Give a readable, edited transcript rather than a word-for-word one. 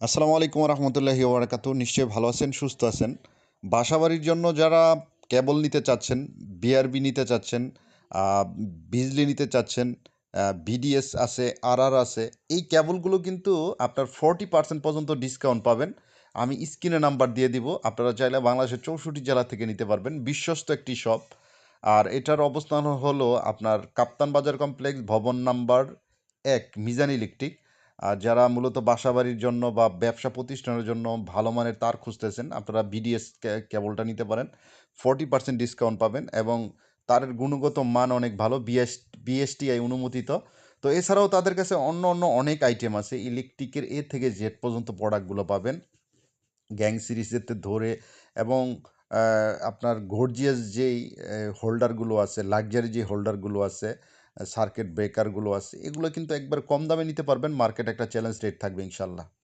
আসসালামু আলাইকুম রহমতুল্লাহি ওবরাকাতু। নিশ্চয়ই ভালো আছেন, সুস্থ আছেন। বাসাবাড়ির জন্য যারা কেবল নিতে চাচ্ছেন, বিআরবি নিতে চাচ্ছেন, বিজলি নিতে চাচ্ছেন, বিডিএস আছে, আরআর আছে। এই কেবলগুলো কিন্তু আপনার 40% পর্যন্ত ডিসকাউন্ট পাবেন। আমি স্ক্রিনে নাম্বার দিয়ে দিব। আপনারা চাইলে বাংলাদেশের 64 জেলা থেকে নিতে পারবেন। বিশ্বস্ত একটি শপ। আর এটার অবস্থান হলো আপনার কাপ্তান বাজার কমপ্লেক্স, ভবন নাম্বার ১, মিজান ইলেকট্রিক। আর যারা মূলত বাসাবাড়ির জন্য বা ব্যবসা প্রতিষ্ঠানের জন্য ভালো মানের তার খুঁজতেছেন, আপনারা বিডিএস কেবলটা নিতে পারেন। 40% ডিসকাউন্ট পাবেন এবং তারের গুণগত মান অনেক ভালো, বিএসটিআই অনুমোদিত। তো এছাড়াও তাদের কাছে অন্য অন্য অনেক আইটেম আছে, ইলেকট্রিকের এ থেকে জেড পর্যন্ত প্রোডাক্টগুলো পাবেন, গ্যাং সিরিজের ধরে এবং আপনার গর্জিয়াস যেই হোল্ডারগুলো আছে, লাক্সারি যে হোল্ডারগুলো আছে, সার্কিট ব্রেকারগুলো আছে, এগুলো কিন্তু একবার কম দামে নিতে পারবেন। মার্কেট একটা চ্যালেঞ্জ রেট থাকবে ইনশাল্লাহ।